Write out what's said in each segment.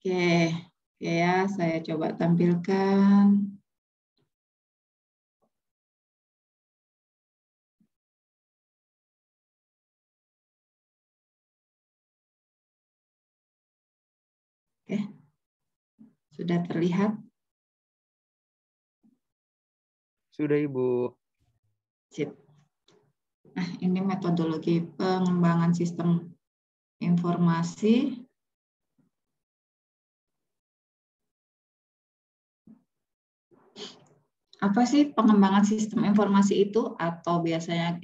Oke, ya, saya coba tampilkan. Oke, sudah terlihat? Sudah, Ibu. Sip. Nah, ini metodologi pengembangan sistem informasi. Apa sih pengembangan sistem informasi itu? Atau biasanya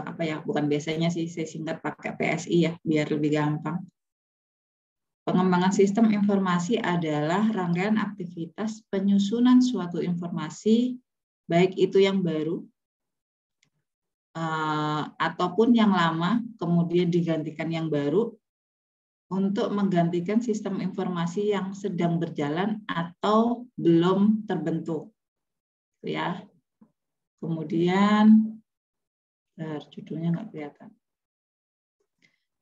apa ya? Bukan biasanya sih, saya singkat pakai PSI ya, biar lebih gampang. Pengembangan sistem informasi adalah rangkaian aktivitas penyusunan suatu informasi, baik itu yang baru ataupun yang lama, kemudian digantikan yang baru, untuk menggantikan sistem informasi yang sedang berjalan atau belum terbentuk. Ya. Kemudian, judulnya nggak kelihatan.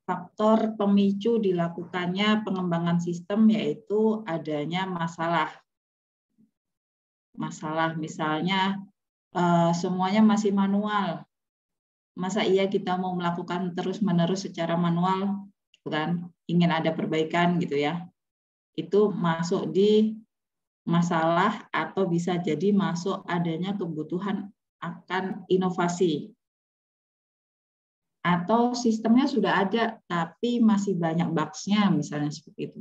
Faktor pemicu dilakukannya pengembangan sistem yaitu adanya masalah. Masalah misalnya semuanya masih manual. Masa iya kita mau melakukan terus-menerus secara manual, kan? Ingin ada perbaikan gitu ya. Itu masuk di masalah atau bisa jadi masuk adanya kebutuhan akan inovasi. Atau sistemnya sudah ada tapi masih banyak bugs-nya, misalnya seperti itu.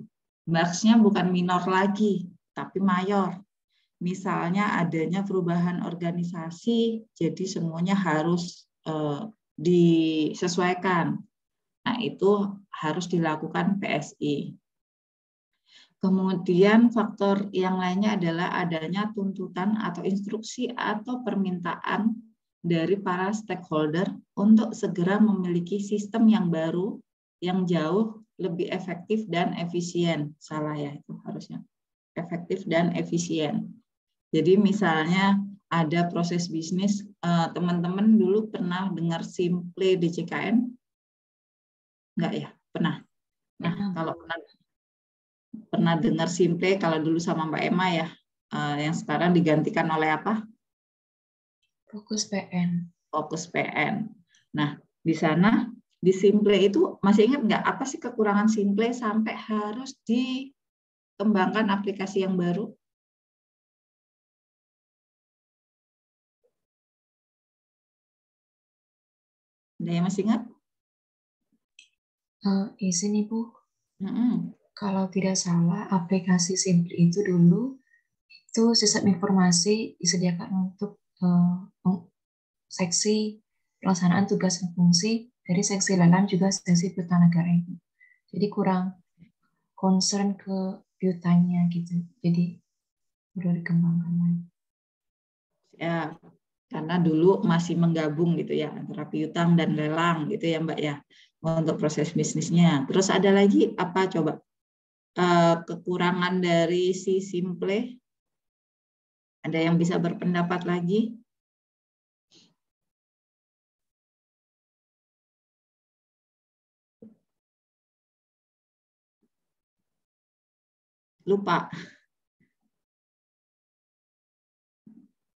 Bugs-nya bukan minor lagi, tapi mayor. Misalnya adanya perubahan organisasi, jadi semuanya harus disesuaikan. Nah, itu harus dilakukan PSI. Kemudian faktor yang lainnya adalah adanya tuntutan atau instruksi atau permintaan dari para stakeholder untuk segera memiliki sistem yang baru, yang jauh lebih efektif dan efisien. Salah ya, itu harusnya. Efektif dan efisien. Jadi misalnya ada proses bisnis, teman-teman dulu pernah dengar Simple DJKN? Enggak ya? Pernah. Nah, kalau pernah dengar Simple kalau dulu sama Mbak Emma ya, yang sekarang digantikan oleh apa? Fokus PN. Fokus PN. Nah, di sana di Simple itu masih ingat nggak apa sih kekurangan Simple sampai harus dikembangkan aplikasi yang baru? Ada yang masih ingat? Izin Ibu. Mm-mm. Kalau tidak salah, aplikasi Simple itu dulu itu sistem informasi disediakan untuk seksi pelaksanaan tugas dan fungsi dari seksi lelang juga seksi piutang negara itu. Jadi kurang concern ke piutangnya gitu. Jadi udah dikembangkan lagi. Ya, karena dulu masih menggabung gitu ya antara piutang dan lelang gitu ya Mbak ya untuk proses bisnisnya. Terus ada lagi apa coba kekurangan dari si Simple? Ada yang bisa berpendapat lagi? Lupa.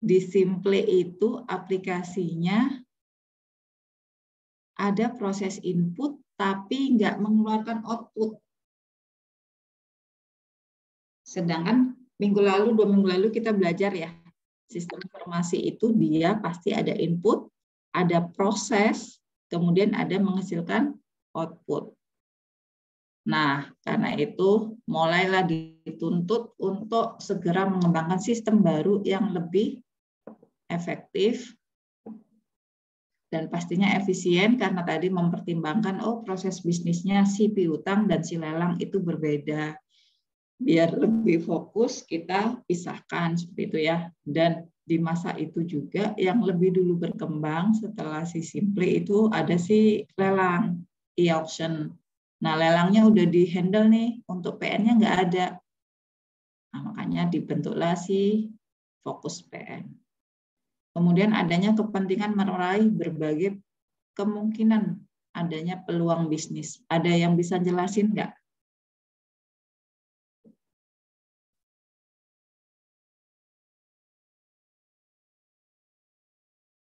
Di Simple itu aplikasinya ada proses input tapi nggak mengeluarkan output. Sedangkan minggu lalu, 2 minggu lalu kita belajar ya, sistem informasi itu dia pasti ada input, ada proses, kemudian ada menghasilkan output. Nah, karena itu mulailah dituntut untuk segera mengembangkan sistem baru yang lebih efektif dan pastinya efisien karena tadi mempertimbangkan proses bisnisnya si piutang dan si lelang itu berbeda. Biar lebih fokus kita pisahkan seperti itu ya. Dan di masa itu juga yang lebih dulu berkembang setelah si Simple itu ada si lelang, e-auction. Nah, lelangnya udah di-handle nih, untuk PN-nya nggak ada. Nah, makanya dibentuklah si fokus PN. Kemudian adanya kepentingan meraih berbagai kemungkinan adanya peluang bisnis. Ada yang bisa jelasin nggak?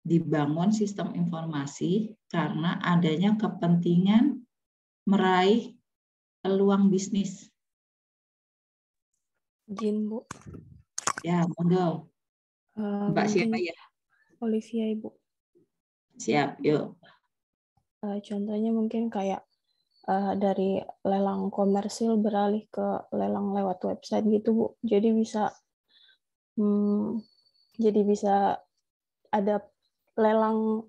dibangun sistem informasi karena adanya kepentingan meraih peluang bisnis. Izin, Bu. Ya, monggo. Mbak siapa Mungkin ya? Olivia, Ibu. Siap, yuk. Contohnya mungkin kayak dari lelang komersil beralih ke lelang lewat website gitu, Bu. Jadi bisa ada lelang,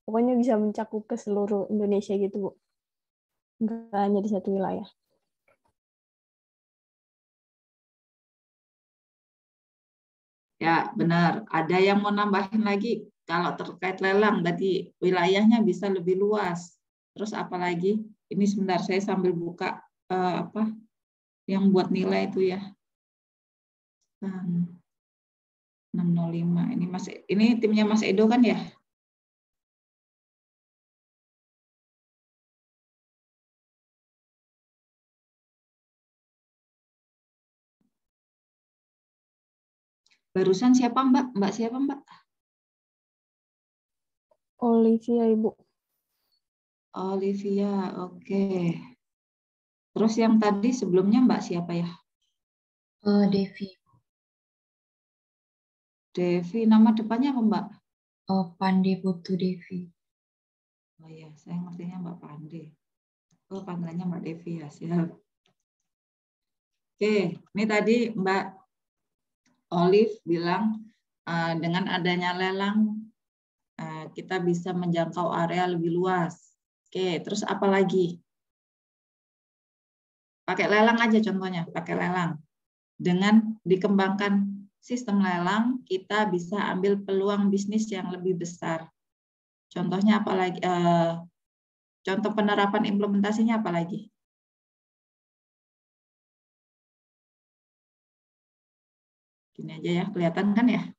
pokoknya bisa mencakup ke seluruh Indonesia gitu, Bu. Nggak hanya di satu wilayah. Ya, benar. Ada yang mau nambahin lagi? Kalau terkait lelang, berarti wilayahnya bisa lebih luas. Terus apa lagi? Ini sebentar, saya sambil buka apa yang buat nilai itu ya. 605. Ini timnya Mas Edo kan ya? Barusan siapa Mbak? Mbak siapa Mbak? Olivia, Ibu. Olivia, oke. Terus yang tadi sebelumnya Mbak siapa ya? Devi. Devi, nama depannya apa Mbak? Pande Putu Devi. Oh iya, saya ngertinya Mbak Pande. Oh, panggilannya Mbak Devi ya, siap. Oke, ini tadi Mbak Olive bilang dengan adanya lelang kita bisa menjangkau area lebih luas. Oke, terus apa lagi? Pakai lelang aja contohnya, pakai lelang. Dengan dikembangkan sistem lelang, kita bisa ambil peluang bisnis yang lebih besar. Contohnya apa lagi? Contoh penerapan implementasinya apa lagi? Gini aja ya, kelihatan kan ya?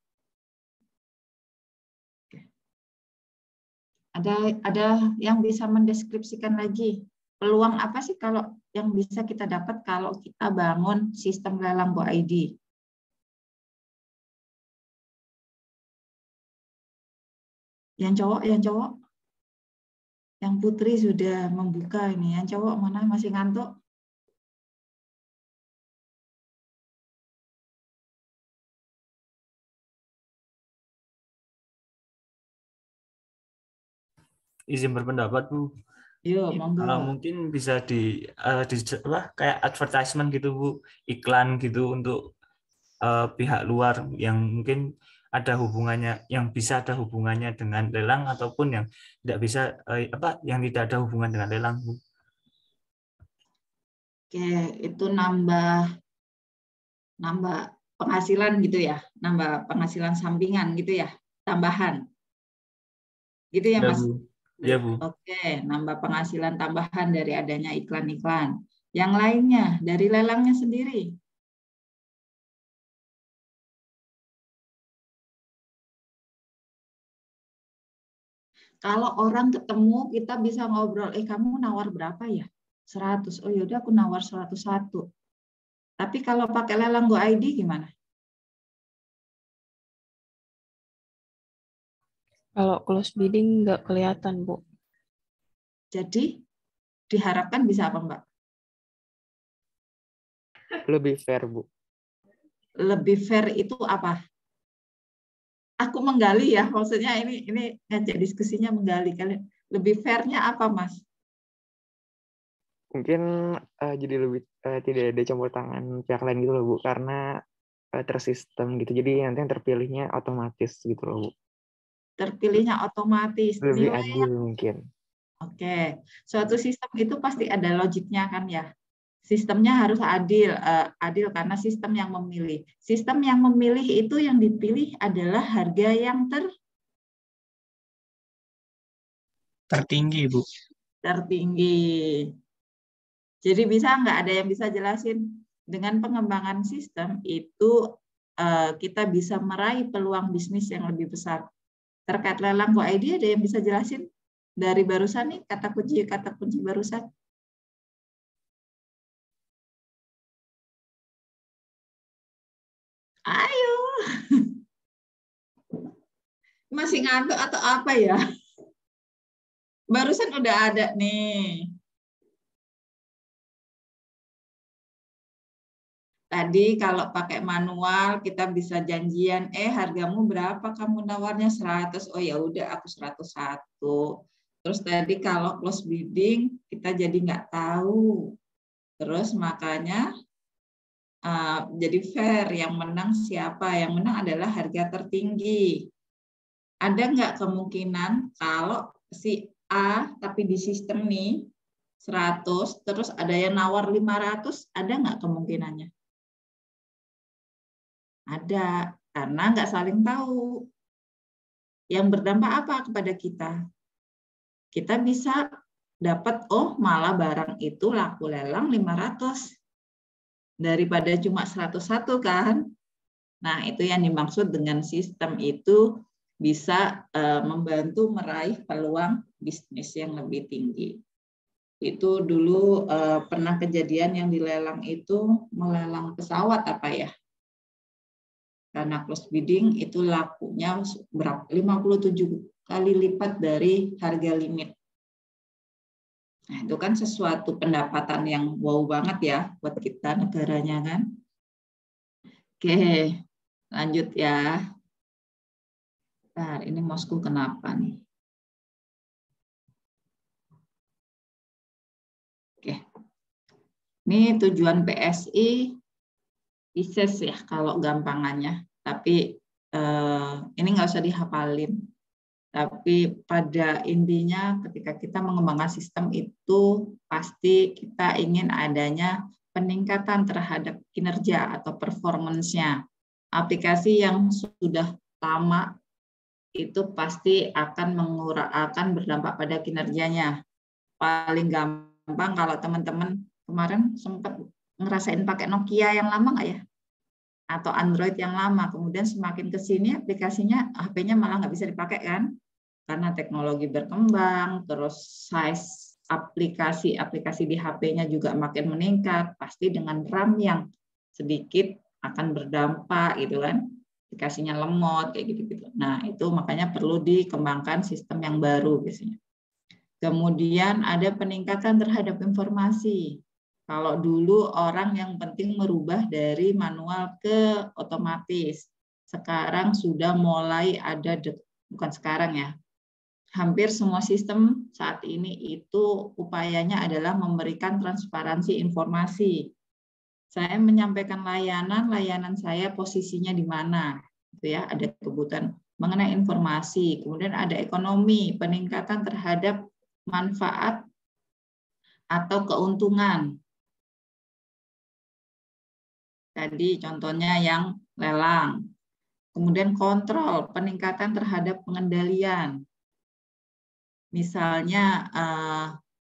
Ada yang bisa mendeskripsikan lagi peluang apa sih kalau yang bisa kita dapat kalau kita bangun sistem lelang Go ID? Yang cowok. Yang Putri sudah membuka ini. Yang cowok mana masih ngantuk? Izin berpendapat, Bu. Yuk, monggo. Mungkin bisa kayak advertisement gitu, Bu, iklan gitu untuk pihak luar yang mungkin ada hubungannya, yang bisa ada hubungannya dengan lelang ataupun yang tidak bisa yang tidak ada hubungan dengan lelang, Bu. Oke, itu nambah penghasilan gitu ya, nambah penghasilan sampingan gitu ya, tambahan. Gitu ya, Ya, Mas? Bu. Ya, Bu. Oke, nambah penghasilan tambahan dari adanya iklan-iklan. Yang lainnya dari lelangnya sendiri. Kalau orang ketemu, kita bisa ngobrol, kamu nawar berapa ya? 100. Oh yaudah aku nawar 101. Tapi kalau pakai lelang Go ID gimana? Kalau close bidding nggak kelihatan, Bu. Jadi diharapkan bisa apa, Mbak? Lebih fair, Bu. Lebih fair itu apa? Aku menggali ya, maksudnya ini ngajak diskusinya menggali kalian. Lebih fairnya apa, Mas? Mungkin jadi lebih tidak ada campur tangan pihak lain gitu loh, Bu, karena tersistem gitu. Jadi nanti yang terpilihnya otomatis gitu loh, Bu. Terpilihnya otomatis. Lebih Nilai. adil mungkin. Oke, suatu sistem itu pasti ada logiknya kan ya. Sistemnya harus adil, adil karena sistem yang memilih. Sistem yang memilih itu yang dipilih adalah harga yang tertinggi, Bu. tertinggi. Jadi bisa nggak ada yang bisa jelasin dengan pengembangan sistem itu kita bisa meraih peluang bisnis yang lebih besar. Terkait lelang Go ID ada yang bisa jelasin dari barusan nih kata kunci barusan? Ayo. Masih ngantuk atau apa ya? Barusan udah ada nih. Tadi kalau pakai manual kita bisa janjian, hargamu berapa kamu nawarnya 100. Oh ya udah aku 101. Terus tadi kalau close bidding kita jadi nggak tahu. Terus makanya jadi fair, yang menang siapa? Yang menang adalah harga tertinggi. Ada nggak kemungkinan kalau si A tapi di sistem nih 100, terus ada yang nawar 500, ada nggak kemungkinannya? Ada, karena nggak saling tahu. Yang berdampak apa kepada kita? Kita bisa dapat, malah barang itu laku lelang 500 daripada cuma 101 kan? Nah, itu yang dimaksud dengan sistem itu bisa membantu meraih peluang bisnis yang lebih tinggi. Itu dulu pernah kejadian yang dilelang itu melelang pesawat apa ya? Karena close bidding itu lakunya 57 kali lipat dari harga limit. Nah, itu kan sesuatu pendapatan yang wow banget ya buat kita negaranya kan. Oke, lanjut ya. Bentar, ini mousku kenapa nih? Oke. Ini tujuan PSI ISES ya kalau gampangannya, tapi ini nggak usah dihafalin. Tapi pada intinya ketika kita mengembangkan sistem itu pasti kita ingin adanya peningkatan terhadap kinerja atau performance-nya. Aplikasi yang sudah lama itu pasti akan berdampak pada kinerjanya. Paling gampang kalau teman-teman kemarin sempat ngerasain pakai Nokia yang lama nggak ya? Atau Android yang lama, kemudian semakin ke sini aplikasinya, HP-nya malah nggak bisa dipakai kan? Karena teknologi berkembang, terus size aplikasi di HP-nya juga makin meningkat, pasti dengan RAM yang sedikit akan berdampak gitu kan? Aplikasinya lemot kayak gitu-gitu. Nah, itu makanya perlu dikembangkan sistem yang baru biasanya. Kemudian ada peningkatan terhadap informasi. Kalau dulu orang yang penting merubah dari manual ke otomatis. Sekarang sudah mulai ada, bukan sekarang ya, hampir semua sistem saat ini itu upayanya adalah memberikan transparansi informasi. Saya menyampaikan layanan saya posisinya di mana. Gitu ya, ada kebutuhan mengenai informasi, kemudian ada ekonomi, peningkatan terhadap manfaat atau keuntungan. Tadi contohnya yang lelang. Kemudian kontrol, peningkatan terhadap pengendalian. Misalnya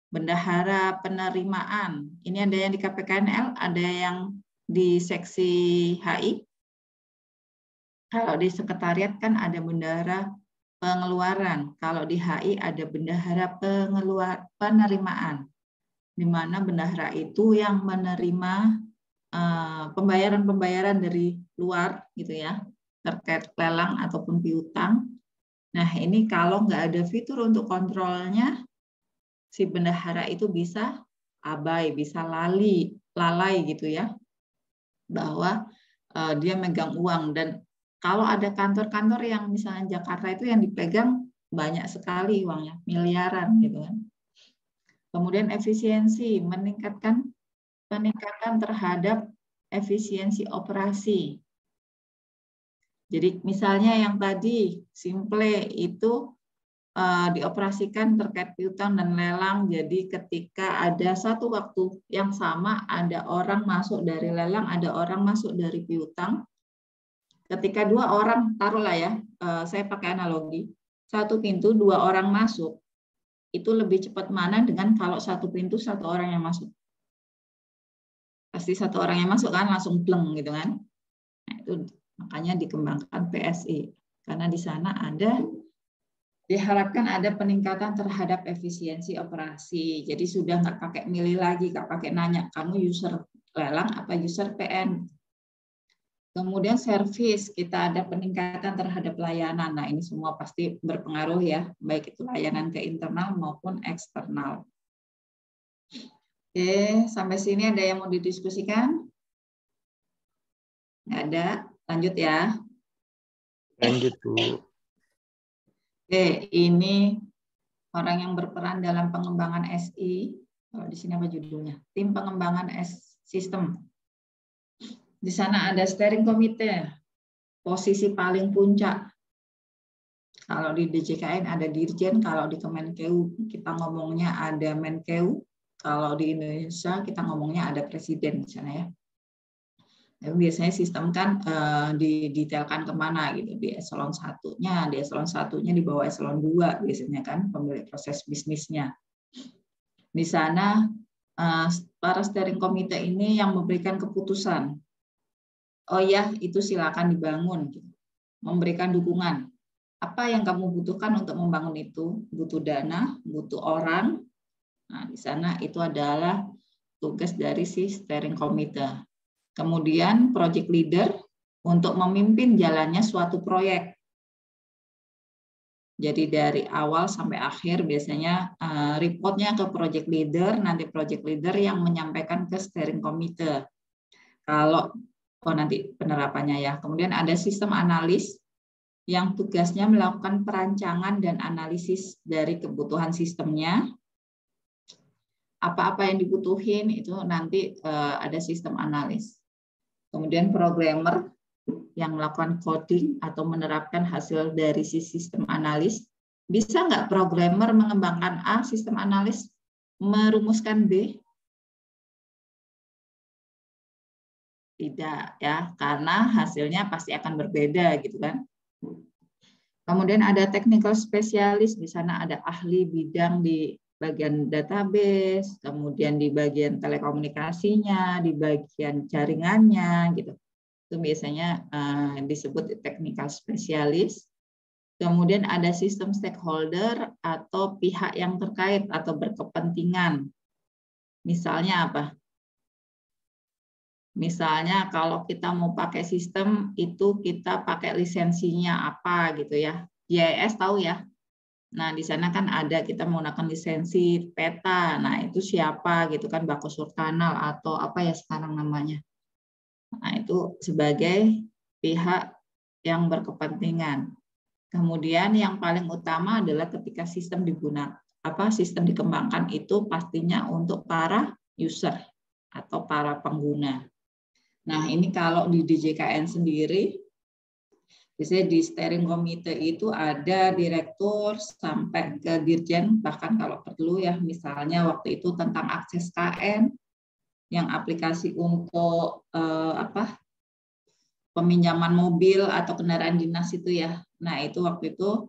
bendahara penerimaan. Ini ada yang di KPKNL, ada yang di seksi HI. Kalau di sekretariat kan ada bendahara pengeluaran. Kalau di HI ada bendahara penerimaan. Di mana bendahara itu yang menerima pembayaran dari luar gitu ya, terkait lelang ataupun piutang. Nah, ini kalau nggak ada fitur untuk kontrolnya, si bendahara itu bisa abai, bisa lalai gitu ya, bahwa dia megang uang. Dan kalau ada kantor-kantor yang misalnya Jakarta itu yang dipegang banyak sekali uangnya, miliaran gitu kan. Kemudian efisiensi, peningkatan terhadap efisiensi operasi. Jadi misalnya yang tadi simple itu dioperasikan terkait piutang dan lelang. Jadi ketika ada satu waktu yang sama, ada orang masuk dari lelang, ada orang masuk dari piutang. Ketika dua orang, taruhlah ya, saya pakai analogi, satu pintu dua orang masuk, itu lebih cepat mana dengan kalau satu pintu satu orang yang masuk? Pasti satu orang yang masuk kan langsung bleng gitu kan. Nah, itu makanya dikembangkan PSI karena di sana diharapkan ada peningkatan terhadap efisiensi operasi. Jadi sudah nggak pakai milih lagi, nggak pakai nanya kamu user lelang apa user PN. Kemudian service, kita ada peningkatan terhadap layanan. Nah, ini semua pasti berpengaruh ya, baik itu layanan ke internal maupun eksternal. Oke, sampai sini ada yang mau didiskusikan? Nggak ada, lanjut ya. Lanjut, Bu. Oke, ini orang yang berperan dalam pengembangan SI. Kalau di sini apa judulnya? Tim pengembangan sistem. Di sana ada steering committee, posisi paling puncak. Kalau di DJKN ada dirjen, kalau di Kemenkeu kita ngomongnya ada Menkeu, kalau di Indonesia kita ngomongnya ada presiden di sana ya. Tapi biasanya sistem kan didetailkan kemana gitu, di eselon 1-nya, di eselon 1-nya di bawah eselon 2 biasanya kan pemilik proses bisnisnya. Di sana para steering committee ini yang memberikan keputusan. Oh ya, itu silakan dibangun. Memberikan dukungan. Apa yang kamu butuhkan untuk membangun itu? Butuh dana, butuh orang. Nah, di sana itu adalah tugas dari si steering committee. Kemudian project leader untuk memimpin jalannya suatu proyek. Jadi dari awal sampai akhir biasanya reportnya ke project leader, nanti project leader yang menyampaikan ke steering committee. Kalau nanti penerapannya ya. Kemudian ada sistem analis yang tugasnya melakukan perancangan dan analisis dari kebutuhan sistemnya. Apa-apa yang dibutuhin itu nanti ada sistem analis. Kemudian programmer yang melakukan coding atau menerapkan hasil dari si sistem analis. Bisa nggak programmer mengembangkan A, sistem analis merumuskan B? Tidak ya, karena hasilnya pasti akan berbeda gitu kan. Kemudian ada technical spesialis, di sana ada ahli bidang di bagian database, kemudian di bagian telekomunikasinya, di bagian jaringannya gitu. Itu biasanya disebut technical spesialis. Kemudian ada sistem stakeholder atau pihak yang terkait atau berkepentingan. Misalnya apa? Misalnya kalau kita mau pakai sistem itu kita pakai lisensinya apa gitu ya. GIS tahu ya. Nah, di sana kan ada kita menggunakan lisensi peta. Nah, itu siapa gitu kan, Bakusur Kanal atau apa ya sekarang namanya. Nah, itu sebagai pihak yang berkepentingan. Kemudian yang paling utama adalah ketika sistem digunakan, sistem dikembangkan itu pastinya untuk para user atau para pengguna. Nah, ini kalau di DJKN sendiri, biasanya di steering committee itu ada direktur sampai ke dirjen, bahkan kalau perlu ya, misalnya waktu itu tentang akses KN, yang aplikasi untuk peminjaman mobil atau kendaraan dinas itu ya. Nah, itu waktu itu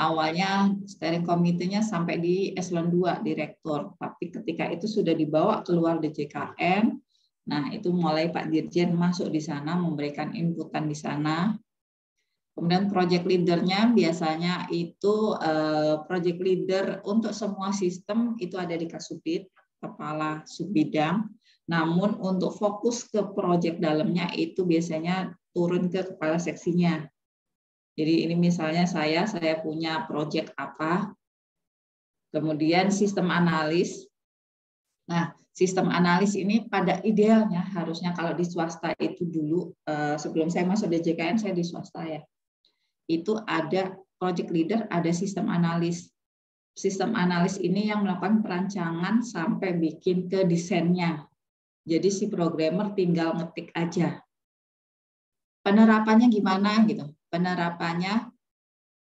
awalnya steering committee-nya sampai di eselon 2 direktur, tapi ketika itu sudah dibawa keluar DJKN. Nah, itu mulai Pak Dirjen masuk di sana, memberikan inputan di sana. Kemudian project leader-nya biasanya itu project leader untuk semua sistem itu ada di Kasubdit, kepala subbidang. Namun untuk fokus ke project dalamnya itu biasanya turun ke kepala seksinya. Jadi ini misalnya saya punya project apa, kemudian sistem analis. Nah, sistem analis ini pada idealnya harusnya kalau di swasta itu dulu, sebelum saya masuk DJKN saya di swasta ya, itu ada project leader, ada sistem analis. Sistem analis ini yang melakukan perancangan sampai bikin ke desainnya. Jadi si programmer tinggal ngetik aja. Penerapannya gimana gitu? Penerapannya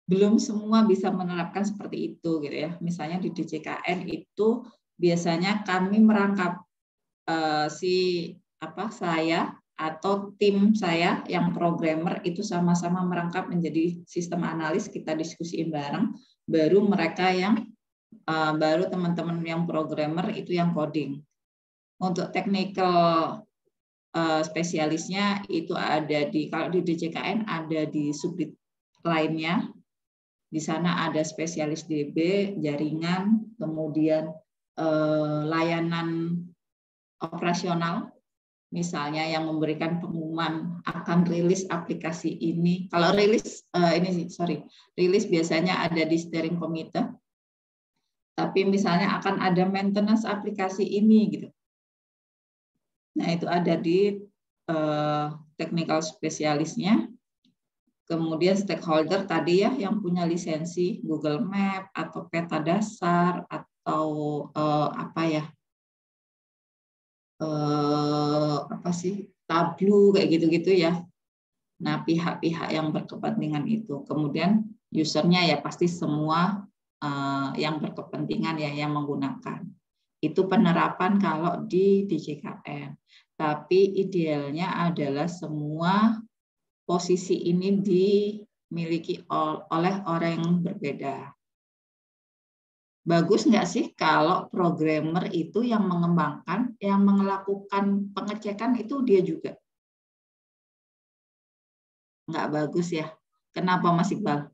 belum semua bisa menerapkan seperti itu gitu ya. Misalnya di DJKN itu biasanya kami merangkap saya atau tim saya yang programmer itu sama-sama merangkap menjadi sistem analis, kita diskusiin bareng, baru mereka yang baru teman-teman yang programmer itu yang coding. Untuk technical spesialisnya itu ada kalau di DJKN ada di subdit lainnya. Di sana ada spesialis DB, jaringan, kemudian layanan operasional, misalnya yang memberikan pengumuman akan rilis aplikasi ini. Kalau rilis rilis biasanya ada di steering committee. Tapi misalnya akan ada maintenance aplikasi ini gitu. Nah, itu ada di technical spesialisnya. Kemudian stakeholder tadi ya yang punya lisensi Google Map atau peta dasar atau Tableau kayak gitu-gitu ya. Nah, pihak-pihak yang berkepentingan itu. Kemudian usernya ya pasti semua yang berkepentingan ya yang menggunakan. Itu penerapan kalau di DJKN. Tapi idealnya adalah semua posisi ini dimiliki oleh orang yang berbeda. Bagus nggak sih kalau programmer itu yang mengembangkan, yang melakukan pengecekan itu dia juga? Nggak bagus ya. Kenapa Mas Iqbal?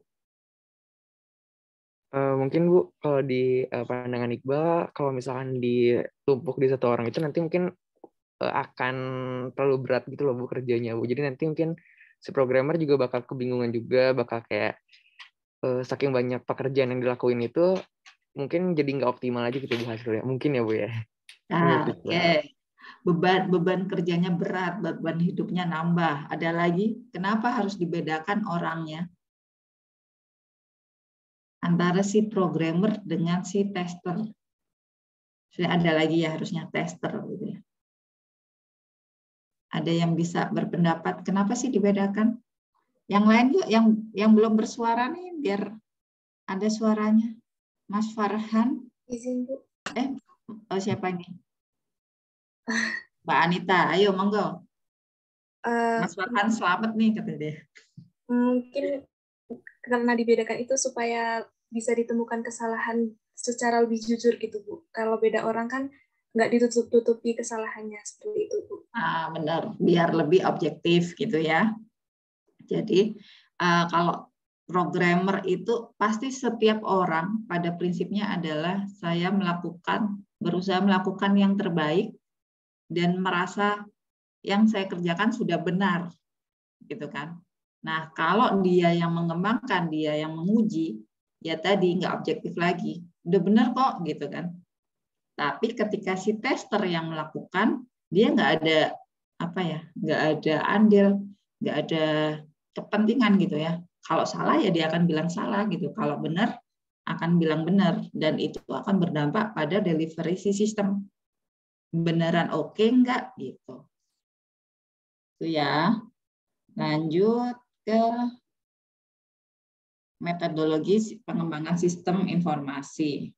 Mungkin Bu, kalau di pandangan Iqbal, kalau misalkan ditumpuk di satu orang itu nanti mungkin akan terlalu berat gitu loh Bu kerjanya Bu. Jadi nanti mungkin si programmer juga bakal kebingungan juga, bakal kayak saking banyak pekerjaan yang dilakuin itu mungkin jadi nggak optimal aja gitu Bu hasilnya. Mungkin ya Bu ya. Nah, oke. Beban kerjanya berat, beban hidupnya nambah. Ada lagi, kenapa harus dibedakan orangnya? Antara si programmer dengan si tester. Sudah ada lagi ya harusnya tester gitu ya. Ada yang bisa berpendapat kenapa sih dibedakan? Yang lain yuk, yang belum bersuara nih biar ada suaranya. Mas Farhan. Izin Bu. Siapa ini? Mbak Anita, ayo monggo. Mas Farhan selamat nih kata dia. Mungkin karena dibedakan itu supaya bisa ditemukan kesalahan secara lebih jujur gitu Bu. Kalau beda orang kan nggak ditutup-tutupi kesalahannya seperti itu Bu. Benar, biar lebih objektif gitu ya. Jadi kalau programmer itu pasti setiap orang pada prinsipnya adalah saya berusaha melakukan yang terbaik dan merasa yang saya kerjakan sudah benar, gitu kan. Nah, kalau dia yang mengembangkan, dia yang menguji, ya tadi nggak objektif lagi, udah benar kok, gitu kan. Tapi ketika si tester yang melakukan, dia nggak ada nggak ada andil, nggak ada kepentingan gitu ya. Kalau salah ya dia akan bilang salah gitu. Kalau benar akan bilang benar dan itu akan berdampak pada delivery si sistem. Beneran oke nggak gitu. Itu ya. Lanjut ke metodologi pengembangan sistem informasi.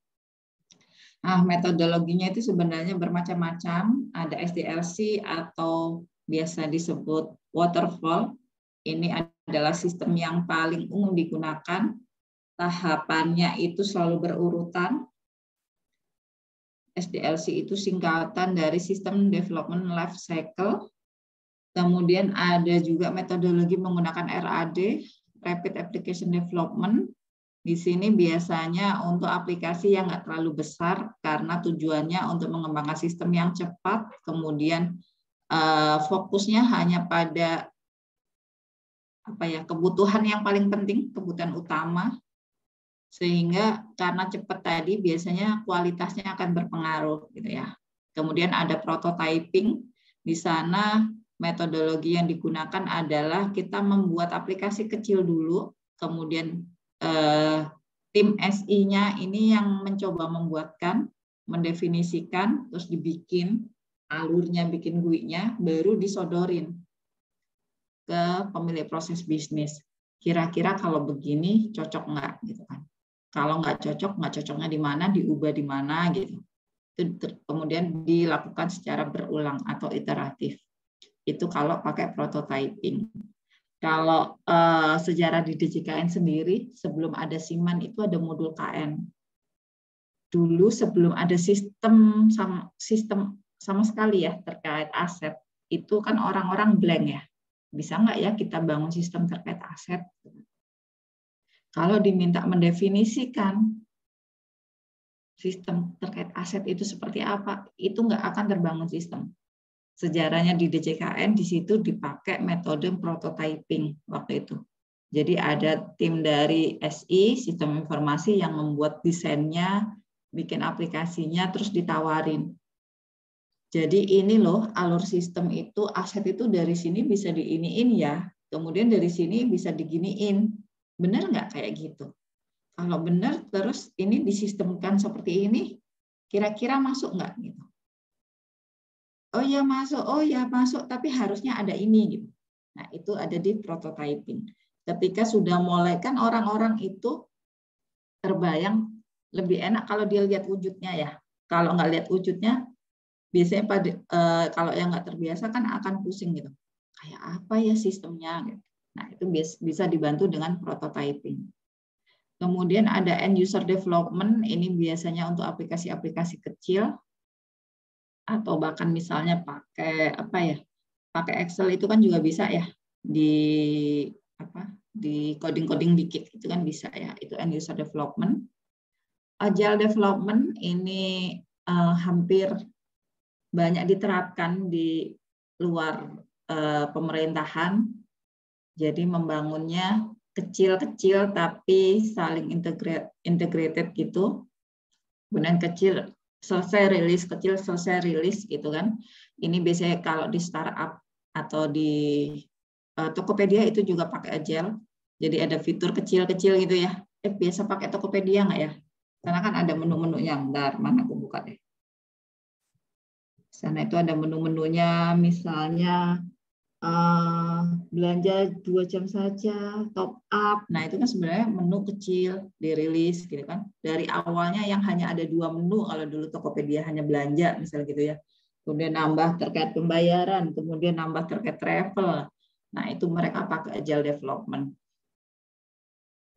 Nah, metodologinya itu sebenarnya bermacam-macam. Ada SDLC atau biasa disebut waterfall. Ini adalah sistem yang paling umum digunakan. Tahapannya itu selalu berurutan. SDLC itu singkatan dari System Development Life Cycle. Kemudian ada juga metodologi menggunakan RAD, Rapid Application Development. Di sini biasanya untuk aplikasi yang nggak terlalu besar karena tujuannya untuk mengembangkan sistem yang cepat, kemudian fokusnya hanya pada kebutuhan yang paling penting, kebutuhan utama, sehingga karena cepat tadi biasanya kualitasnya akan berpengaruh gitu ya. Kemudian ada prototyping, di sana metodologi yang digunakan adalah kita membuat aplikasi kecil dulu, kemudian tim SI-nya ini yang mencoba membuatkan, mendefinisikan, terus dibikin alurnya, bikin GUI-nya, baru disodorin ke pemilik proses bisnis. Kira-kira kalau begini cocok nggak gitu kan? Kalau nggak cocoknya di mana, diubah di mana gitu. Itu kemudian dilakukan secara berulang atau iteratif. Itu kalau pakai prototyping. Kalau sejarah di DJKN sendiri, sebelum ada Siman itu ada modul KN. Dulu sebelum ada sistem sama sekali ya terkait aset, itu kan orang-orang blank ya. Bisa nggak ya kita bangun sistem terkait aset? Kalau diminta mendefinisikan sistem terkait aset itu seperti apa, itu nggak akan terbangun sistem. sejarahnya di DJKN di situ dipakai metode prototyping waktu itu. Jadi ada tim dari SI, Sistem Informasi, yang membuat desainnya, bikin aplikasinya, terus ditawarin. Jadi ini loh alur sistem itu, aset itu dari sini bisa diiniin ya, kemudian dari sini bisa diginiin. Benar nggak kayak gitu? Kalau benar, terus ini disistemkan seperti ini, kira-kira masuk nggak gitu? Oh ya masuk, tapi harusnya ada ini gitu. Nah itu ada di prototyping. Ketika sudah mulai kan orang-orang itu terbayang lebih enak kalau dia lihat wujudnya ya. Kalau nggak lihat wujudnya, biasanya kalau yang nggak terbiasa kan akan pusing gitu. Kayak apa ya sistemnya? Gitu. Nah itu bisa dibantu dengan prototyping. Kemudian ada end user development, ini biasanya untuk aplikasi-aplikasi kecil. Atau bahkan misalnya pakai pakai Excel itu kan juga bisa ya di coding dikit itu kan bisa ya, itu end user development. Agile development ini hampir banyak diterapkan di luar pemerintahan, jadi membangunnya kecil-kecil tapi saling integrated gitu, kemudian kecil selesai rilis gitu kan. Ini biasanya kalau di startup atau di Tokopedia itu juga pakai Agile. Jadi ada fitur kecil-kecil gitu ya. Biasa pakai Tokopedia nggak ya? Karena kan ada menu-menunya. Bentar, mana aku buka deh. Sana itu ada menu-menunya, misalnya belanja 2 jam saja, top up. Nah itu kan sebenarnya menu kecil dirilis gitu kan. Dari awalnya yang hanya ada 2 menu, kalau dulu Tokopedia hanya belanja misalnya gitu ya. Kemudian nambah terkait pembayaran, kemudian nambah terkait travel. Nah itu mereka pakai Agile Development.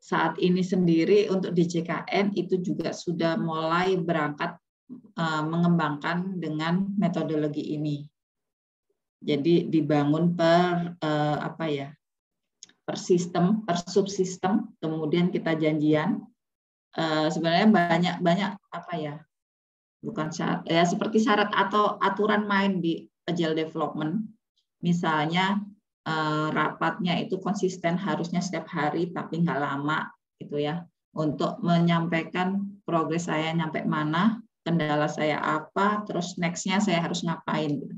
Saat ini sendiri untuk DJKN itu juga sudah mulai berangkat mengembangkan dengan metodologi ini. Jadi dibangun per sistem, per subsistem, kemudian kita janjian. Sebenarnya banyak bukan syarat ya, seperti syarat atau aturan main di Agile Development. Misalnya rapatnya itu konsisten, harusnya setiap hari tapi nggak lama gitu ya, untuk menyampaikan progres saya nyampe mana, kendala saya apa, terus next-nya saya harus ngapain gitu.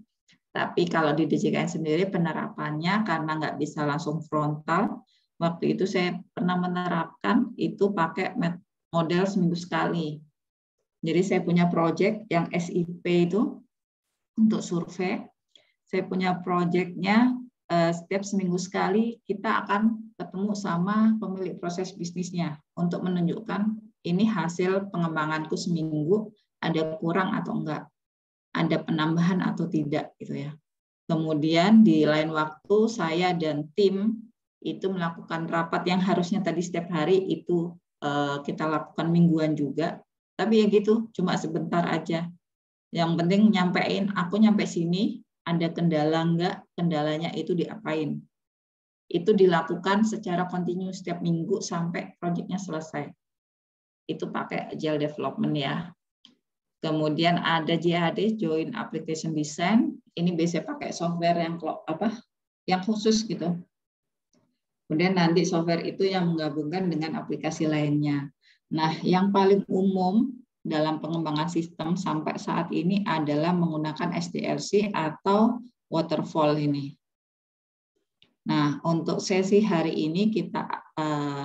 Tapi kalau di DJKN sendiri penerapannya karena nggak bisa langsung frontal, waktu itu saya pernah menerapkan itu pakai model seminggu sekali. Jadi saya punya project yang SIP itu untuk survei. Saya punya projectnya setiap seminggu sekali kita akan ketemu sama pemilik proses bisnisnya untuk menunjukkan ini hasil pengembanganku seminggu, ada kurang atau enggak, ada penambahan atau tidak gitu ya. Kemudian di lain waktu saya dan tim itu melakukan rapat yang harusnya tadi setiap hari itu kita lakukan mingguan juga. Tapi ya gitu, cuma sebentar aja. Yang penting nyampein, aku nyampe sini, ada kendala enggak, kendalanya itu diapain. Itu dilakukan secara kontinu setiap minggu sampai proyeknya selesai. Itu pakai Agile Development ya. Kemudian ada JAD, Joint Application Design. Ini biasanya pakai software yang khusus gitu. Kemudian nanti software itu yang menggabungkan dengan aplikasi lainnya. Nah, yang paling umum dalam pengembangan sistem sampai saat ini adalah menggunakan SDLC atau waterfall ini. Nah, untuk sesi hari ini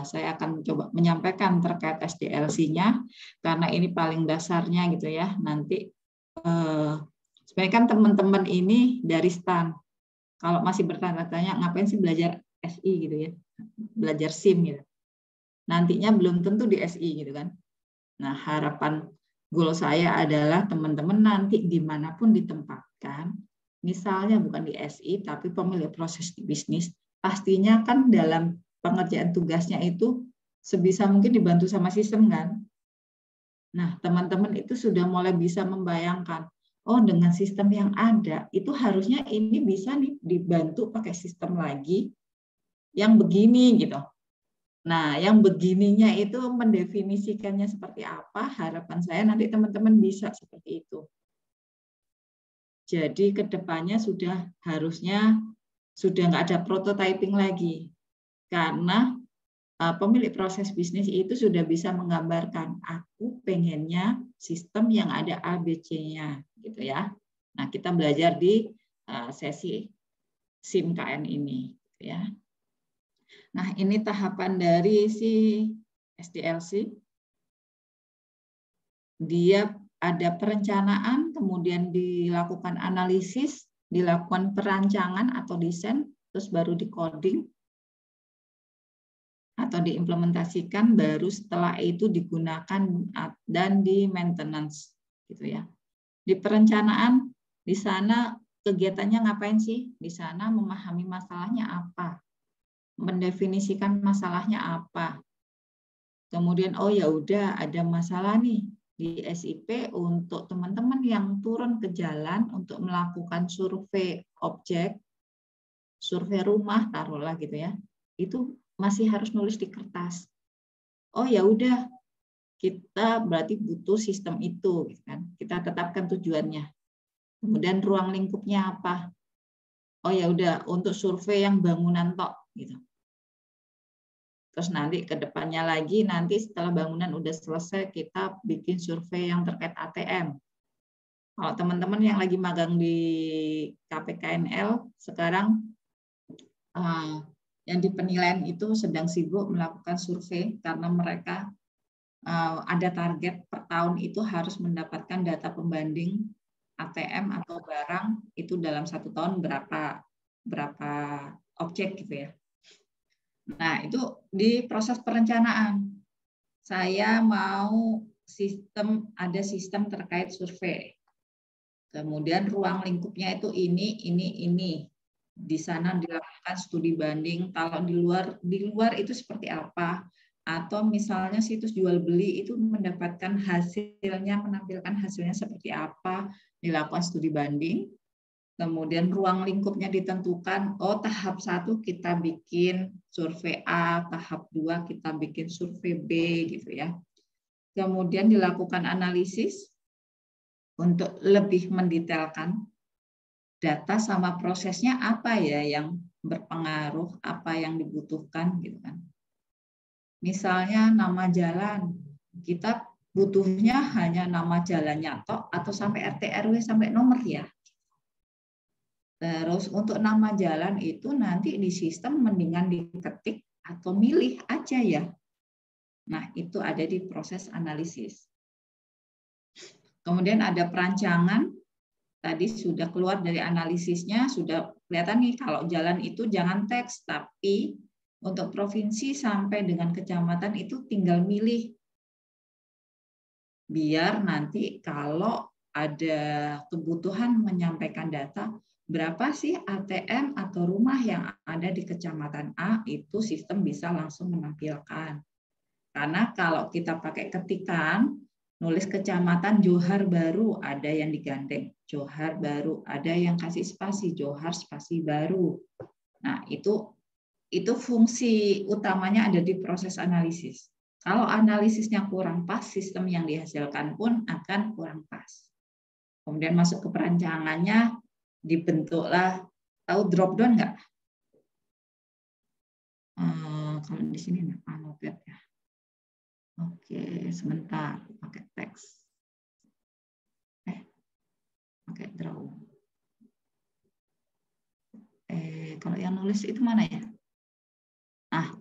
saya akan coba menyampaikan terkait SDLC-nya karena ini paling dasarnya gitu ya. Nanti sebenarnya kan teman-teman ini dari STAN. Kalau masih bertanya-tanya ngapain sih belajar SI gitu ya, belajar SIM gitu. Nantinya belum tentu di SI gitu kan. Nah, harapan goal saya adalah teman-teman nanti dimanapun ditempatkan, misalnya bukan di SI, tapi pemilik proses di bisnis, pastinya kan dalam pengerjaan tugasnya itu sebisa mungkin dibantu sama sistem kan. Nah, teman-teman itu sudah mulai bisa membayangkan, oh dengan sistem yang ada, itu harusnya ini bisa nih dibantu pakai sistem lagi yang begini gitu. Nah, yang begininya itu mendefinisikannya seperti apa, harapan saya nanti teman-teman bisa seperti itu. Jadi kedepannya harusnya sudah nggak ada prototyping lagi, karena pemilik proses bisnis itu sudah bisa menggambarkan, aku pengennya sistem yang ada ABC-nya, gitu ya. Nah, kita belajar di sesi SIMKN ini, ya. Nah, ini tahapan dari si SDLC. Dia ada perencanaan, kemudian dilakukan analisis, dilakukan perancangan atau desain, terus baru di coding atau diimplementasikan, baru setelah itu digunakan dan di maintenance, gitu ya. Di perencanaan, di sana kegiatannya ngapain sih? Di sana memahami masalahnya apa, mendefinisikan masalahnya apa. Kemudian, oh ya udah ada masalah nih di SIP untuk teman-teman yang turun ke jalan untuk melakukan survei objek, survei rumah, taruhlah gitu ya. Itu masih harus nulis di kertas. Oh ya udah, kita berarti butuh sistem itu, gitu kan? Kita tetapkan tujuannya. Kemudian ruang lingkupnya apa? Oh ya udah, untuk survei yang bangunan tok, gitu. Terus nanti ke depannya lagi, nanti setelah bangunan udah selesai, kita bikin survei yang terkait ATM. Kalau teman-teman yang lagi magang di KPKNL sekarang, yang di penilaian itu sedang sibuk melakukan survei karena mereka ada target per tahun itu harus mendapatkan data pembanding ATM atau barang itu dalam 1 tahun berapa objek gitu ya. Nah, itu di proses perencanaan. Saya mau ada sistem terkait survei. Kemudian ruang lingkupnya itu ini. Di sana dilakukan studi banding, kalau di luar itu seperti apa, atau misalnya situs jual beli itu menampilkan hasilnya seperti apa, dilakukan studi banding. Kemudian ruang lingkupnya ditentukan, oh tahap 1 kita bikin survei A, tahap 2 kita bikin survei B, gitu ya. Kemudian dilakukan analisis untuk lebih mendetailkan data sama prosesnya apa ya yang berpengaruh, apa yang dibutuhkan, gitu kan. Misalnya nama jalan, kita butuhnya hanya nama jalannya tok atau sampai RT RW sampai nomor ya. Terus untuk nama jalan itu nanti di sistem mendingan diketik atau milih aja ya. Nah, itu ada di proses analisis. Kemudian ada perancangan. Tadi sudah keluar dari analisisnya, sudah kelihatan nih kalau jalan itu jangan teks, tapi untuk provinsi sampai dengan kecamatan itu tinggal milih. Biar nanti kalau ada kebutuhan menyampaikan data, berapa sih ATM atau rumah yang ada di kecamatan A, itu sistem bisa langsung menampilkan. Karena kalau kita pakai ketikan, nulis kecamatan Johar Baru, ada yang digandeng. Johar Baru, ada yang kasih spasi, Johar spasi Baru. Nah, itu fungsi utamanya ada di proses analisis. Kalau analisisnya kurang pas, sistem yang dihasilkan pun akan kurang pas. Kemudian masuk ke perancangannya, dibentuklah, tahu drop down nggak? Kalau di sini notepad ya. Oke, sebentar, pakai teks. Pakai draw. Kalau yang nulis itu mana ya? Nah,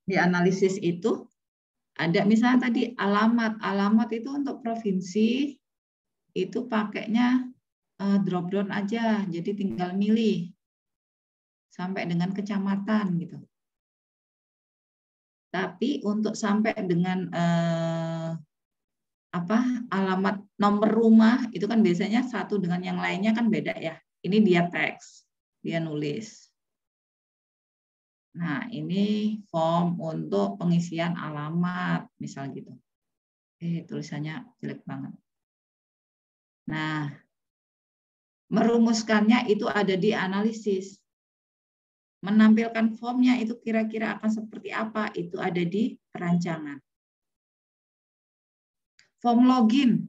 di analisis itu ada misalnya tadi alamat itu untuk provinsi itu pakainya drop down aja, jadi tinggal milih sampai dengan kecamatan gitu. Tapi untuk sampai dengan alamat nomor rumah itu kan biasanya satu dengan yang lainnya kan beda ya. Ini dia teks, dia nulis. Nah, ini form untuk pengisian alamat, misal gitu. Tulisannya jelek banget. Nah, merumuskannya itu ada di analisis. Menampilkan formnya itu kira-kira akan seperti apa, itu ada di perancangan. Form login.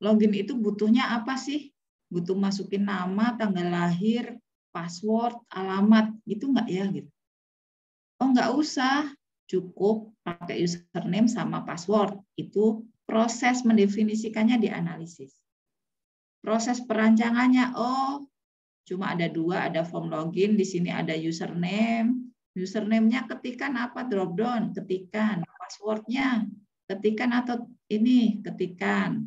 Login itu butuhnya apa sih? butuh masukin nama, tanggal lahir, password, alamat, gitu nggak ya? Gitu. Oh, nggak usah, cukup pakai username sama password. Itu proses mendefinisikannya dianalisis. Proses perancangannya, oh, cuma ada 2, ada form login, di sini ada username. Username-nya ketikan apa? Drop down, ketikan. Password-nya ketikan atau ini, ketikan.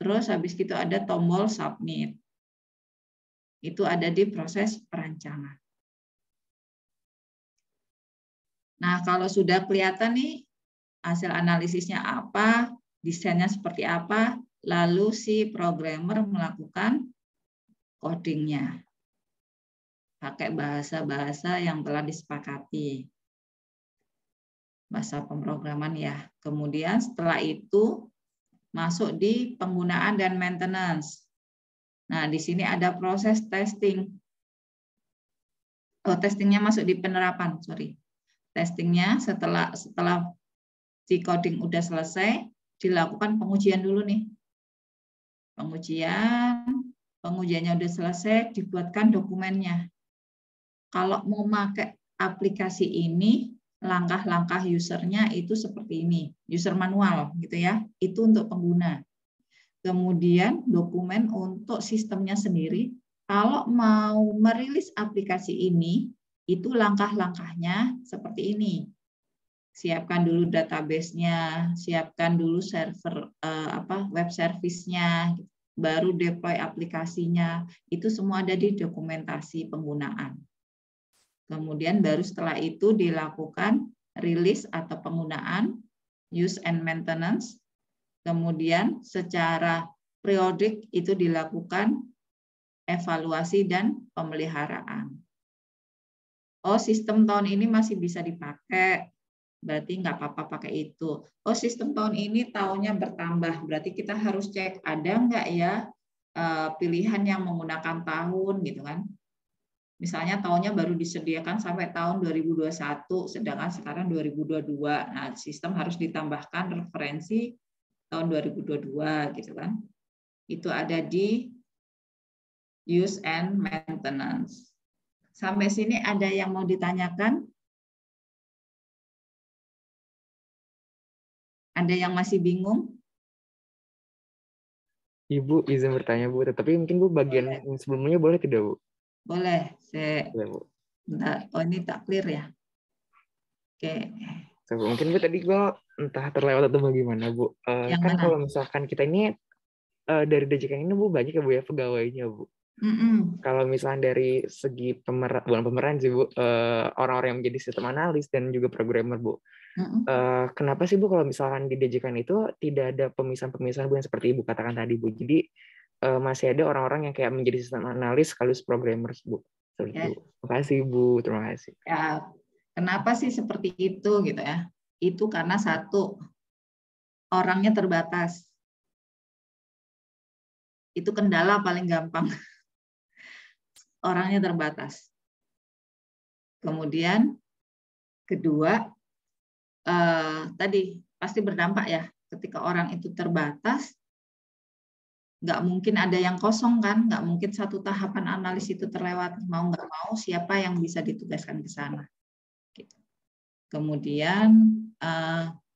Terus habis itu ada tombol submit. Itu ada di proses perancangan. Nah, kalau sudah kelihatan nih hasil analisisnya apa, desainnya seperti apa, lalu si programmer melakukan codingnya. Pakai bahasa-bahasa yang telah disepakati. Bahasa pemrograman ya. Kemudian setelah itu masuk di penggunaan dan maintenance. Nah, di sini ada proses testing. Oh, testingnya masuk di penerapan, sorry. Testingnya setelah si coding udah selesai, dilakukan pengujian dulu nih. Pengujiannya udah selesai, dibuatkan dokumennya. Kalau mau pakai aplikasi ini, langkah-langkah usernya itu seperti ini, user manual gitu ya, itu untuk pengguna. Kemudian dokumen untuk sistemnya sendiri, kalau mau merilis aplikasi ini, itu langkah-langkahnya seperti ini. Siapkan dulu database-nya, siapkan dulu server web service-nya, baru deploy aplikasinya, itu semua ada di dokumentasi penggunaan. Kemudian baru setelah itu dilakukan rilis atau penggunaan, use and maintenance. Kemudian secara periodik itu dilakukan evaluasi dan pemeliharaan. Oh, sistem tahun ini masih bisa dipakai, berarti nggak apa-apa pakai itu. Oh, sistem tahun ini tahunnya bertambah, berarti kita harus cek ada nggak ya pilihan yang menggunakan tahun gitu kan. Misalnya tahunnya baru disediakan sampai tahun 2021, sedangkan sekarang 2022. Nah, sistem harus ditambahkan referensi tahun 2022 gitu kan. Itu ada di use and maintenance. Sampai sini ada yang mau ditanyakan? Ada yang masih bingung? Ibu izin bertanya, Bu, tapi mungkin Bu bagian yang sebelumnya boleh tidak, Bu? Boleh. Ya, Bu. Bentar. Oh, ini tak clear ya? Oke. So, mungkin Bu tadi gue entah terlewat atau bagaimana, Bu. Kan mana? kalau misalkan kita ini dari DJKN ini Bu banyak ya Bu ya pegawainya, Bu. Kalau misalnya dari segi bukan pemeran sih Bu, orang-orang yang menjadi sistem analis dan juga programmer, Bu. Kenapa sih Bu kalau misalkan di DJKN itu tidak ada pemisahan-pemisahan Bu yang seperti Ibu katakan tadi, Bu? Jadi masih ada orang-orang yang kayak menjadi sistem analis sekaligus programmer, Bu. Ya. Terima kasih Bu, terima kasih. Ya, kenapa sih seperti itu gitu ya? Itu karena satu, orangnya terbatas. Itu kendala paling gampang. Orangnya terbatas. Kemudian kedua, tadi pasti berdampak ya, ketika orang itu terbatas, nggak mungkin ada yang kosong kan, nggak mungkin satu tahapan analis itu terlewat, mau nggak mau siapa yang bisa ditugaskan ke sana. Kemudian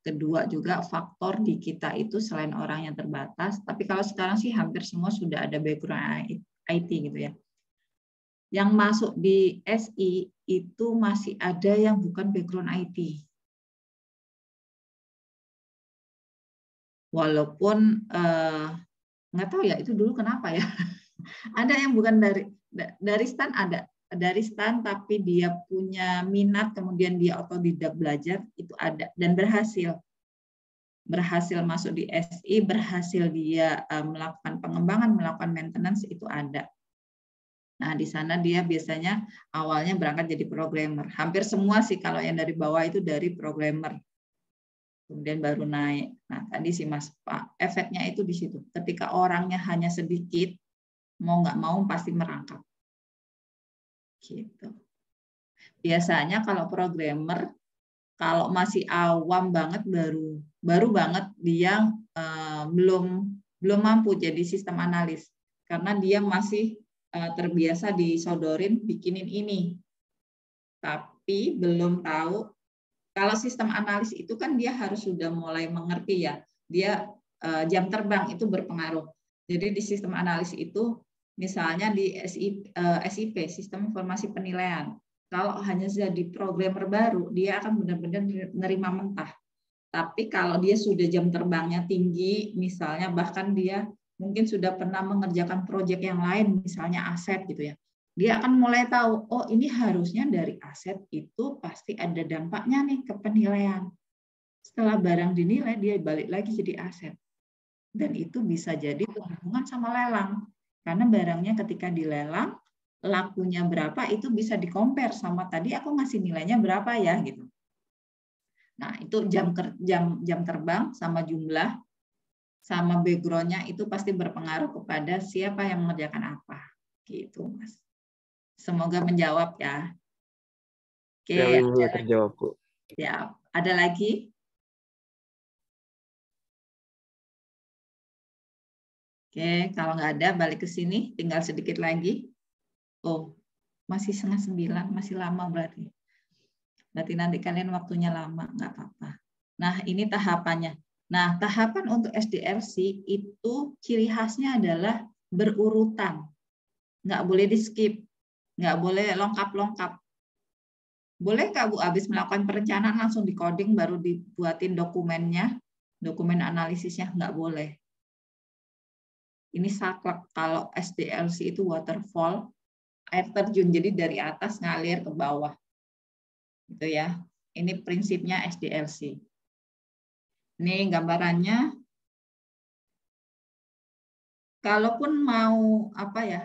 kedua juga faktor di kita itu selain orang yang terbatas, tapi kalau sekarang sih hampir semua sudah ada background IT gitu ya. Yang masuk di SI itu masih ada yang bukan background IT. Walaupun nggak tahu ya itu dulu kenapa ya. Ada yang bukan dari stan, ada dari stan tapi dia punya minat kemudian dia otodidak belajar, itu ada dan berhasil masuk di SI, berhasil dia melakukan pengembangan, melakukan maintenance, itu ada. Nah, di sana dia biasanya awalnya berangkat jadi programmer. Hampir semua sih kalau yang dari bawah itu dari programmer. Kemudian baru naik. Nah, tadi sih Mas Pak, efeknya itu di situ. Ketika orangnya hanya sedikit, mau nggak mau pasti merangkap. Gitu. Biasanya kalau programmer, kalau masih awam banget, baru banget dia belum mampu jadi sistem analis. karena dia masih terbiasa disodorin bikinin ini. Tapi belum tahu, kalau sistem analis itu kan dia harus sudah mulai mengerti ya, dia jam terbang itu berpengaruh. Jadi di sistem analis itu, misalnya di SIP, Sistem Informasi Penilaian, kalau hanya jadi programmer baru, dia akan benar-benar nerima mentah. Tapi kalau dia sudah jam terbangnya tinggi, misalnya bahkan dia mungkin sudah pernah mengerjakan proyek yang lain, misalnya aset gitu ya, dia akan mulai tahu, oh ini harusnya dari aset itu pasti ada dampaknya nih ke penilaian. Setelah barang dinilai, dia balik lagi jadi aset. Dan itu bisa jadi berhubungan sama lelang. Karena barangnya ketika dilelang, lakunya berapa, itu bisa di-compare sama tadi aku ngasih nilainya berapa ya gitu. Nah, itu jam terbang sama jumlah, sama background-nya itu pasti berpengaruh kepada siapa yang mengerjakan apa. Gitu, Mas. Semoga menjawab ya. Oke, Ya, Ibu, terjawab, Bu. Ya, ada lagi? Oke, kalau nggak ada balik ke sini, tinggal sedikit lagi. Oh, masih 8:30, masih lama berarti. Berarti nanti kalian waktunya lama, nggak apa-apa. Nah, ini tahapannya. Nah, tahapan untuk SDLC itu ciri khasnya adalah berurutan. Nggak boleh di-skip. Nggak boleh lengkap-lengkap. Boleh nggak Bu, habis melakukan perencanaan langsung di coding baru dibuatin dokumennya, dokumen analisisnya? Nggak boleh. Ini saklek. Kalau SDLC itu waterfall, air terjun, jadi dari atas ngalir ke bawah. Gitu ya. Ini prinsipnya SDLC. Ini gambarannya. Kalaupun mau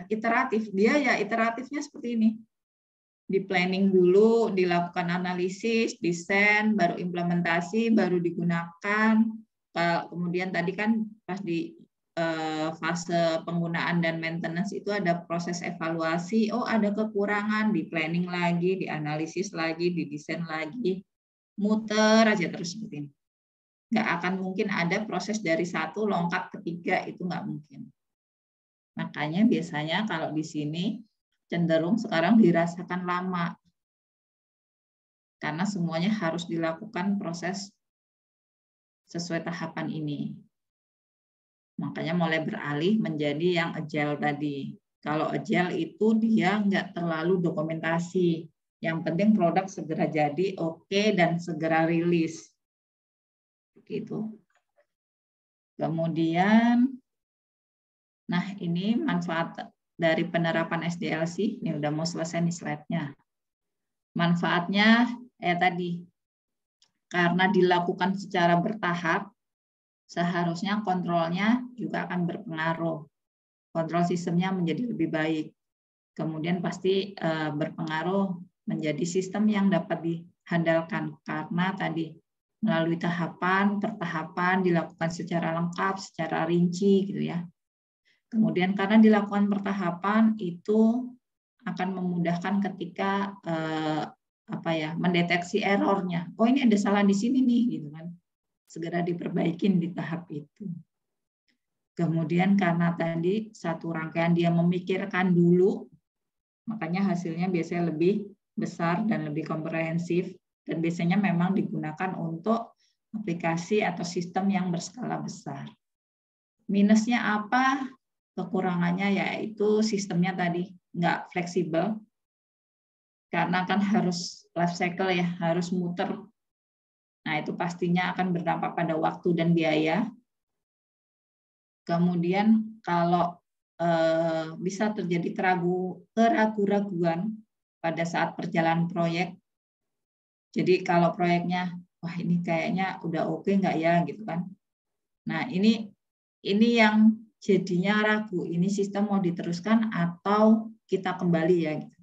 iteratif, dia ya iteratifnya seperti ini. Di planning dulu, dilakukan analisis, desain, baru implementasi, baru digunakan. Kemudian tadi kan pas di fase penggunaan dan maintenance itu ada proses evaluasi. Oh, ada kekurangan, di planning lagi, di analisis lagi, di desain lagi. Muter aja terus seperti ini. Nggak akan mungkin ada proses dari satu lompat ke tiga, itu nggak mungkin. Makanya biasanya kalau di sini cenderung sekarang dirasakan lama. Karena semuanya harus dilakukan proses sesuai tahapan ini. Makanya mulai beralih menjadi yang agile tadi. Kalau agile itu dia nggak terlalu dokumentasi. Yang penting produk segera jadi, oke, dan segera rilis. Begitu. Kemudian, nah ini manfaat dari penerapan SDLC. Ini udah mau selesai nih slide-nya. Manfaatnya tadi, karena dilakukan secara bertahap, seharusnya kontrolnya juga akan berpengaruh. Kontrol sistemnya menjadi lebih baik. Kemudian pasti berpengaruh menjadi sistem yang dapat dihandalkan karena tadi melalui tahapan, pertahapan dilakukan secara lengkap, secara rinci gitu ya. Kemudian karena dilakukan pertahapan itu akan memudahkan ketika mendeteksi errornya. Oh, ini ada salah di sini nih gitu kan. Segera diperbaikin di tahap itu. Kemudian karena tadi satu rangkaian dia memikirkan dulu, makanya hasilnya biasanya lebih besar dan lebih komprehensif, dan biasanya memang digunakan untuk aplikasi atau sistem yang berskala besar. Minusnya apa? Kekurangannya yaitu sistemnya tadi nggak fleksibel, karena kan harus life cycle ya, harus muter. Nah, itu pastinya akan berdampak pada waktu dan biaya. Kemudian kalau bisa terjadi keraguan pada saat perjalanan proyek. Jadi kalau proyeknya, wah ini kayaknya udah oke nggak ya gitu kan. Nah ini yang jadinya ragu, ini sistem mau diteruskan atau kita kembali ya. Gitu.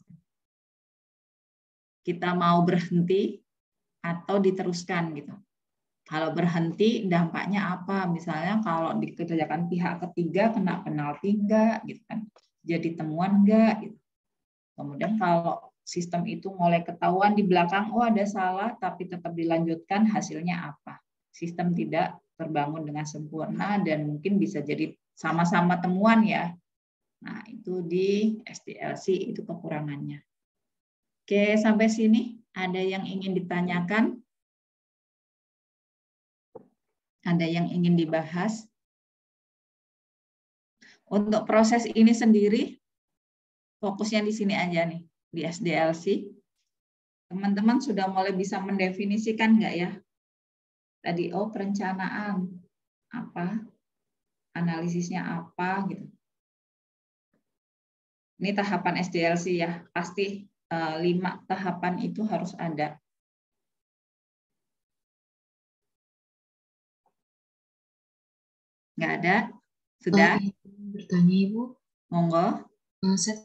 Kita mau berhenti atau diteruskan gitu. Kalau berhenti dampaknya apa? Misalnya kalau dikerjakan pihak ketiga kena penalti enggak gitu kan. Jadi temuan enggak gitu. Kemudian kalau sistem itu mulai ketahuan di belakang, oh ada salah tapi tetap dilanjutkan, hasilnya apa? Sistem tidak terbangun dengan sempurna dan mungkin bisa jadi sama-sama temuan ya. Nah, itu di SDLC itu kekurangannya. Oke, sampai sini ada yang ingin ditanyakan? Ada yang ingin dibahas? Untuk proses ini sendiri, fokusnya di sini aja nih, di SDLC. Teman-teman sudah mulai bisa mendefinisikan nggak ya? Tadi, oh perencanaan, apa? Analisisnya apa, gitu. Ini tahapan SDLC ya, pasti 5 tahapan itu harus ada. Nggak ada? Sudah? Bertanya Ibu, Monggo. saya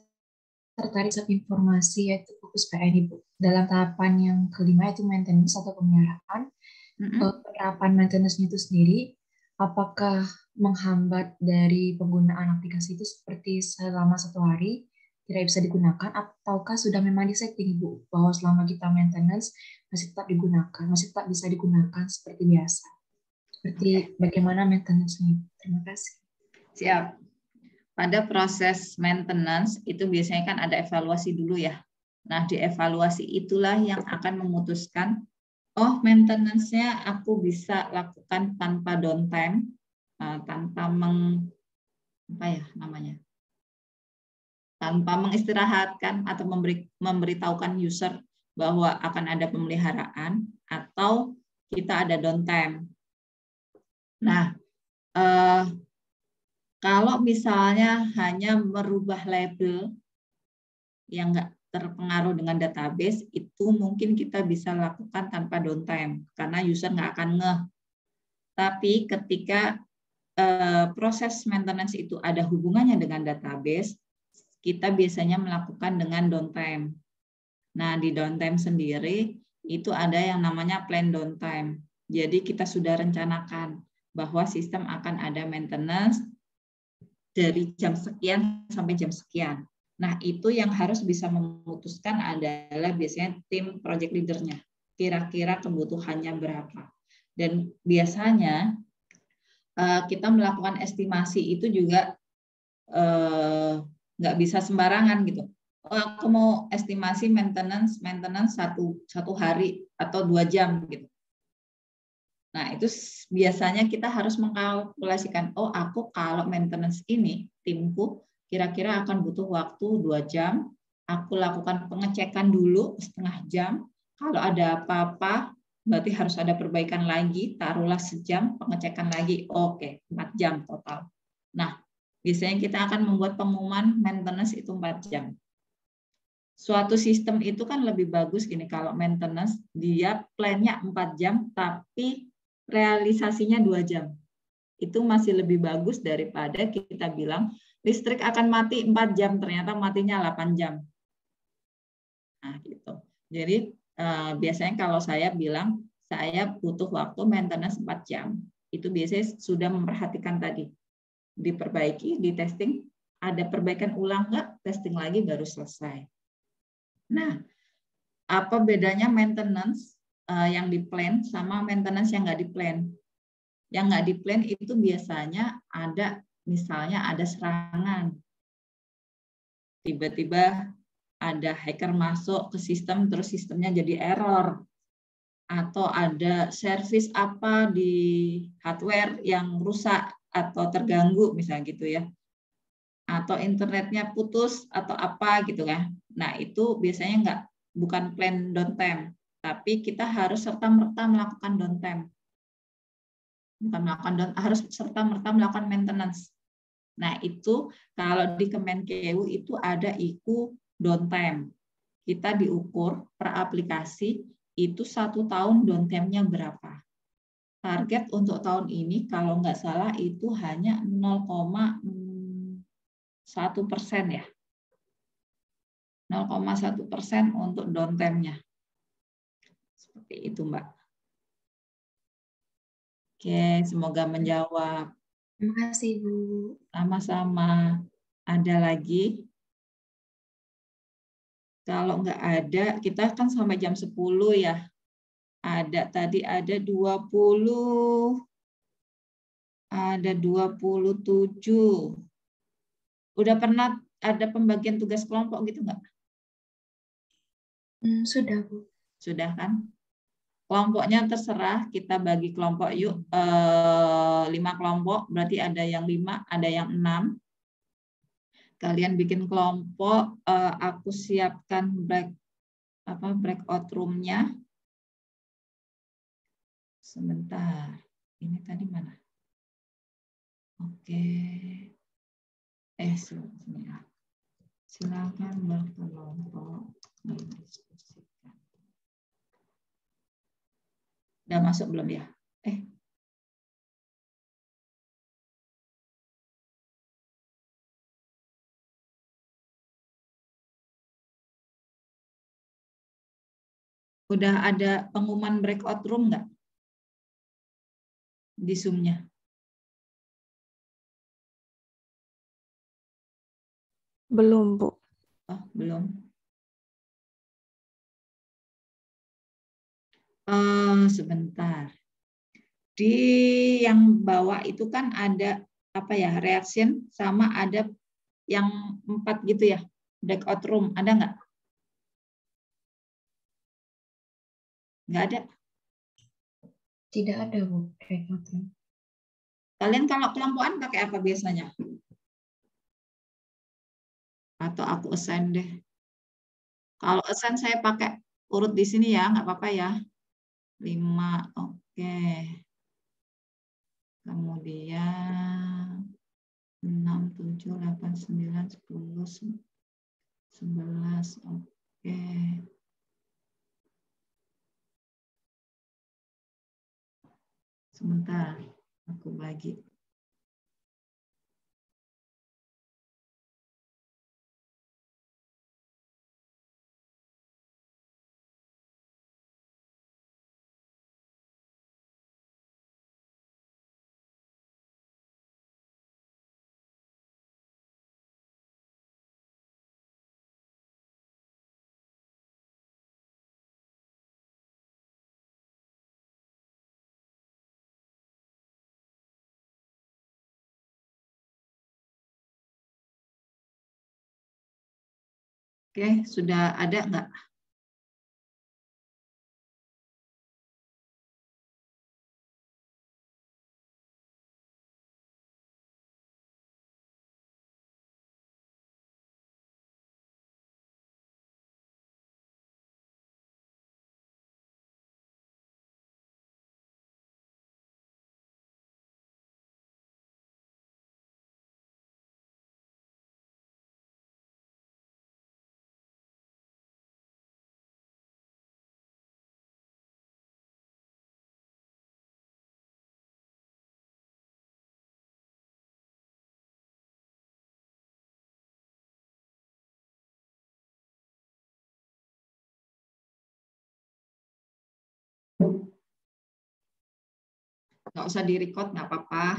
tertarik sama informasi yaitu fokus PN Ibu. Dalam tahapan yang kelima yaitu maintenance atau pemeliharaan, penerapan maintenance-nya itu sendiri, apakah menghambat dari penggunaan aplikasi itu seperti selama 1 hari tidak bisa digunakan, ataukah sudah memang disetting Ibu bahwa selama kita maintenance masih tetap digunakan, masih tetap bisa digunakan seperti biasa? Seperti bagaimana maintenance-nya? Terima kasih. Siap. Pada proses maintenance itu biasanya kan ada evaluasi dulu ya. Nah, di evaluasi itulah yang akan memutuskan, oh maintenance-nya aku bisa lakukan tanpa downtime, tanpa tanpa mengistirahatkan atau memberitahukan user bahwa akan ada pemeliharaan, atau kita ada downtime. Nah, kalau misalnya hanya merubah label yang nggak terpengaruh dengan database, itu mungkin kita bisa lakukan tanpa downtime, karena user nggak akan ngeh. Tapi ketika proses maintenance itu ada hubungannya dengan database, kita biasanya melakukan dengan downtime. Nah, di downtime sendiri, itu ada yang namanya plan downtime. Jadi kita sudah rencanakan bahwa sistem akan ada maintenance dari jam sekian sampai jam sekian. Nah, itu yang harus bisa memutuskan adalah biasanya tim project leader-nya. Kira-kira kebutuhannya berapa. Dan biasanya kita melakukan estimasi itu juga nggak bisa sembarangan gitu. Oh, aku mau estimasi maintenance satu hari atau 2 jam gitu. Nah, itu biasanya kita harus mengkalkulasikan, oh aku kalau maintenance ini, timku kira-kira akan butuh waktu 2 jam, aku lakukan pengecekan dulu setengah jam, kalau ada apa-apa, berarti harus ada perbaikan lagi, taruhlah sejam, pengecekan lagi, oke, 4 jam total. Nah, biasanya kita akan membuat pengumuman maintenance itu 4 jam. Suatu sistem itu kan lebih bagus gini, kalau maintenance, dia plan-nya 4 jam, tapi realisasinya 2 jam. Itu masih lebih bagus daripada kita bilang listrik akan mati 4 jam, ternyata matinya 8 jam. Nah, gitu. Jadi biasanya kalau saya bilang saya butuh waktu maintenance 4 jam. Itu biasanya sudah memperhatikan tadi. Diperbaiki, di testing, ada perbaikan ulang nggak, testing lagi baru selesai. Nah, apa bedanya maintenance yang di plan sama maintenance yang nggak di plan? Yang nggak di plan itu biasanya ada, misalnya ada serangan, tiba-tiba ada hacker masuk ke sistem terus sistemnya jadi error, atau ada service apa di hardware yang rusak atau terganggu misalnya gitu ya, atau internetnya putus atau apa gitu kan. Nah, itu biasanya bukan plan downtime, tapi kita harus serta-merta melakukan downtime. Bukan melakukan harus serta-merta melakukan maintenance. Nah, itu kalau di Kemenkeu itu ada IKU downtime. Kita diukur per aplikasi itu 1 tahun downtime-nya berapa. Target untuk tahun ini kalau nggak salah itu hanya 0,1% ya. 0,1% untuk downtime-nya. Seperti itu, Mbak. Oke, semoga menjawab. Terima kasih, Bu. Sama-sama. Ada lagi? Kalau nggak ada, kita kan sampai jam 10 ya. Ada tadi ada 20, ada 27. Udah pernah ada pembagian tugas kelompok gitu nggak? Sudah, Bu. Sudah kan? Kelompoknya terserah, kita bagi kelompok yuk, 5 kelompok, berarti ada yang 5, ada yang 6. Kalian bikin kelompok, aku siapkan breakout room-nya. Sebentar, ini tadi mana? Oke. Silakan berkelompok didiskusikan. Udah masuk belum ya? Udah ada pengumuman breakout room nggak? Di Zoom-nya. Belum, Bu. Oh, belum. Sebentar. Di yang bawah itu kan ada apa ya, reaction sama ada yang 4 gitu ya, breakout room, ada nggak? Nggak ada. Tidak ada, Bu, breakout room. Kalian kalau kelompokan pakai apa biasanya? Atau aku assign deh. Kalau assign saya pakai urut di sini ya, nggak apa-apa ya. 5, oke. Kemudian 6, 7, 8, 9, 10, 11, oke. Sebentar, aku bagi. Oke, sudah ada nggak? Nggak usah di-record, nggak apa-apa.